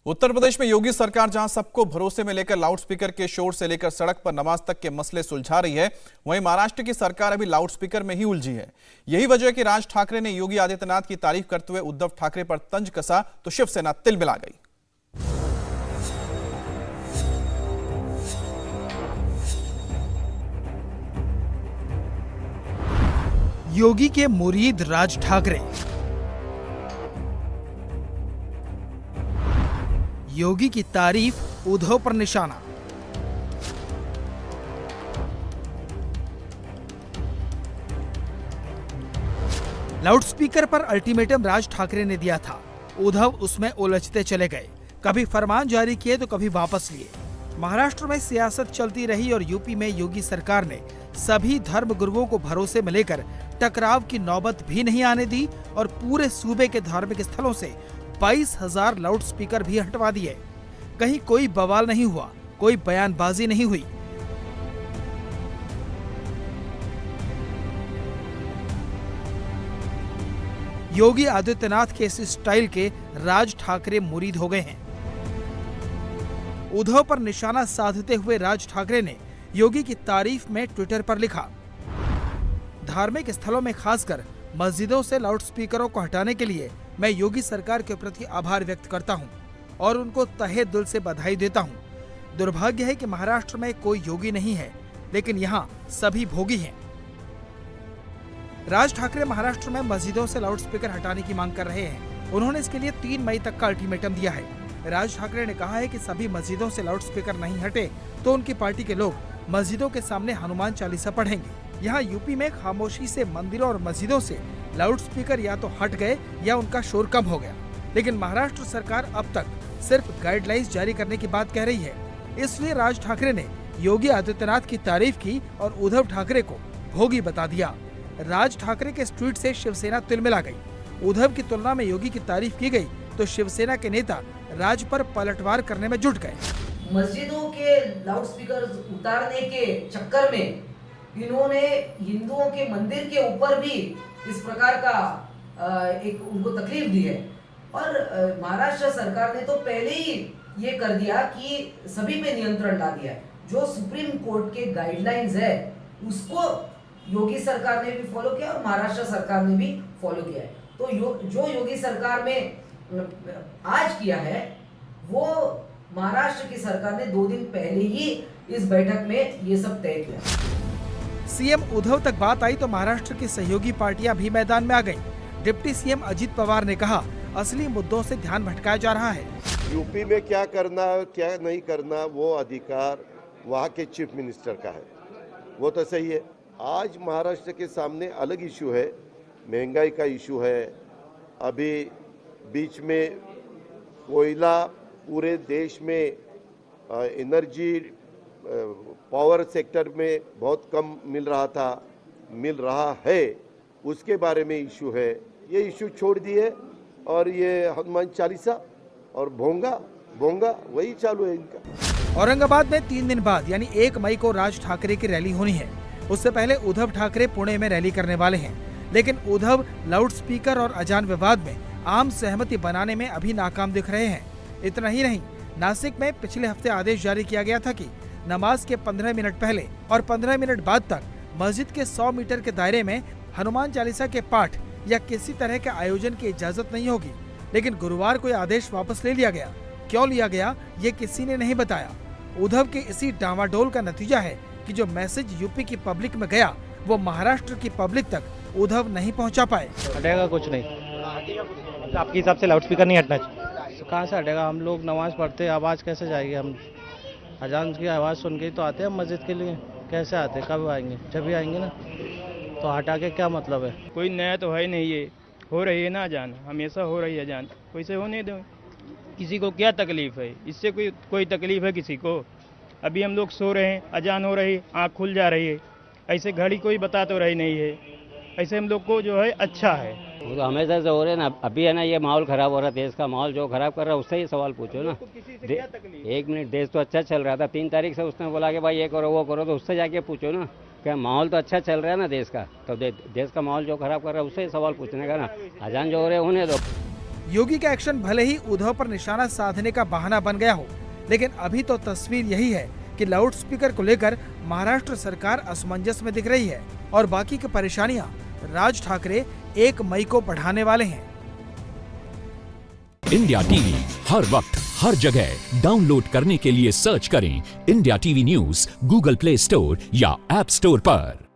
उत्तर प्रदेश में योगी सरकार जहां सबको भरोसे में लेकर लाउडस्पीकर के शोर से लेकर सड़क पर नमाज तक के मसले सुलझा रही है, वहीं महाराष्ट्र की सरकार अभी लाउडस्पीकर में ही उलझी है। यही वजह है कि राज ठाकरे ने योगी आदित्यनाथ की तारीफ करते हुए उद्धव ठाकरे पर तंज कसा तो शिवसेना तिलमिला गई। योगी के मुरीद राज ठाकरे, योगी की तारीफ उद्धव पर निशाना। लाउडस्पीकर पर अल्टीमेटम राज ठाकरे ने दिया था, उद्धव उसमें उलझते चले गए। कभी फरमान जारी किए तो कभी वापस लिए। महाराष्ट्र में सियासत चलती रही और यूपी में योगी सरकार ने सभी धर्म गुरुओं को भरोसे में लेकर टकराव की नौबत भी नहीं आने दी और पूरे सूबे के धार्मिक स्थलों से 22,000 लाउडस्पीकर भी हटवा दिए। कहीं कोई बवाल नहीं हुआ, कोई बयानबाजी नहीं हुई। योगी आदित्यनाथ के इस स्टाइल के राज ठाकरे मुरीद हो गए हैं। उद्धव पर निशाना साधते हुए राज ठाकरे ने योगी की तारीफ में ट्विटर पर लिखा, धार्मिक स्थलों में खासकर मस्जिदों से लाउडस्पीकरों को हटाने के लिए मैं योगी सरकार के प्रति आभार व्यक्त करता हूं और उनको तहे दिल से बधाई देता हूं। दुर्भाग्य है कि महाराष्ट्र में कोई योगी नहीं है, लेकिन यहां सभी भोगी हैं। राज ठाकरे महाराष्ट्र में मस्जिदों से लाउडस्पीकर हटाने की मांग कर रहे हैं। उन्होंने इसके लिए 3 मई तक का अल्टीमेटम दिया है। राज ठाकरे ने कहा है कि सभी मस्जिदों से लाउडस्पीकर नहीं हटे तो उनकी पार्टी के लोग मस्जिदों के सामने हनुमान चालीसा पढ़ेंगे। यहाँ यूपी में खामोशी से मंदिरों और मस्जिदों से लाउडस्पीकर या तो हट गए या उनका शोर कम हो गया, लेकिन महाराष्ट्र सरकार अब तक सिर्फ गाइडलाइंस जारी करने की बात कह रही है। इसलिए राज ठाकरे ने योगी आदित्यनाथ की तारीफ की और उद्धव ठाकरे को भोगी बता दिया। राज ठाकरे के इस ट्वीट से शिवसेना तिलमिला गई। उद्धव की तुलना में योगी की तारीफ की गई तो शिवसेना के नेता राज पर पलटवार करने में जुट गए। मस्जिदों के लाउडस्पीकर उतारने के चक्कर में इन्होंने हिंदुओं के मंदिर के ऊपर भी इस प्रकार का एक उनको तकलीफ दी है। और महाराष्ट्र सरकार ने तो पहले ही ये कर दिया कि सभी पे नियंत्रण ला दिया है। जो सुप्रीम कोर्ट के गाइडलाइंस है उसको योगी सरकार ने भी फॉलो किया और महाराष्ट्र सरकार ने भी फॉलो किया है। तो जो योगी सरकार में आज किया है वो महाराष्ट्र की सरकार ने 2 दिन पहले ही इस बैठक में ये सब तय किया। सीएम उद्धव तक बात आई तो महाराष्ट्र की सहयोगी पार्टियां भी मैदान में आ गईं। डिप्टी सीएम अजित पवार ने कहा, असली मुद्दों से ध्यान भटकाया जा रहा है। यूपी में क्या करना क्या नहीं करना वो अधिकार वहाँ के चीफ मिनिस्टर का है, वो तो सही है। आज महाराष्ट्र के सामने अलग इशू है, महंगाई का इशू है। अभी बीच में कोयला पूरे देश में एनर्जी पावर सेक्टर में बहुत कम मिल रहा है, उसके बारे में इशू है। ये इशू छोड़ दिए और ये हनुमान चालीसा और भोंगा वही चालू है इनका। औरंगाबाद में 3 दिन बाद यानी 1 मई को राज ठाकरे की रैली होनी है। उससे पहले उद्धव ठाकरे पुणे में रैली करने वाले हैं, लेकिन उद्धव लाउडस्पीकर और अजान विवाद में आम सहमति बनाने में अभी नाकाम दिख रहे हैं। इतना ही नहीं, नासिक में पिछले हफ्ते आदेश जारी किया गया था कि नमाज के 15 मिनट पहले और 15 मिनट बाद तक मस्जिद के 100 मीटर के दायरे में हनुमान चालीसा के पाठ या किसी तरह के आयोजन की इजाजत नहीं होगी। लेकिन गुरुवार को यह आदेश वापस ले लिया गया। क्यों लिया गया ये किसी ने नहीं बताया। उद्धव के इसी डावाडोल का नतीजा है कि जो मैसेज यूपी की पब्लिक में गया वो महाराष्ट्र की पब्लिक तक उद्धव नहीं पहुंचा पाए। हटेगा कुछ नहीं। आपके हिसाब से लाउडस्पीकर नहीं हटना चाहिए? तो कहाँ से हटेगा? हम लोग नमाज पढ़ते, आवाज़ कैसे जाएगी? हम अजान की आवाज़ सुन के तो आते हैं मस्जिद के लिए। कैसे आते? कब आएंगे? जब भी आएंगे ना। तो हटा के क्या मतलब है? कोई नया तो है नहीं, ये हो रही है ना अजान, हमेशा हो रही है अजान, कोई से होने दो। किसी को क्या तकलीफ है इससे? कोई तकलीफ है किसी को? अभी हम लोग सो रहे हैं, अजान हो रही है, आँख खुल जा रही है। ऐसे घड़ी कोई बता तो रही नहीं है। ऐसे हम लोग को जो है अच्छा है। वो तो हमेशा से हो रहे ना। अभी है ना, ये माहौल खराब हो रहा है, देश का माहौल जो खराब कर रहा है उससे ही सवाल पूछो ना। 1 मिनट, देश तो अच्छा चल रहा था। 3 तारीख से उसने बोला कि भाई ये करो वो करो, तो उससे जाके पूछो ना। क्या माहौल तो अच्छा चल रहा है ना देश का, तो देश का माहौल जो खराब कर रहा है उससे ही सवाल पूछने का ना। अजान जो हो रहे होने दो। योगी का एक्शन भले ही उद्धव पर निशाना साधने का बहाना बन गया हो, लेकिन अभी तो तस्वीर यही है कि लाउड स्पीकर को लेकर महाराष्ट्र सरकार असमंजस में दिख रही है और बाकी की परेशानियां राज ठाकरे 1 मई को बढ़ाने वाले हैं। इंडिया टीवी हर वक्त हर जगह डाउनलोड करने के लिए सर्च करें India TV news Google play store या ऐप स्टोर पर।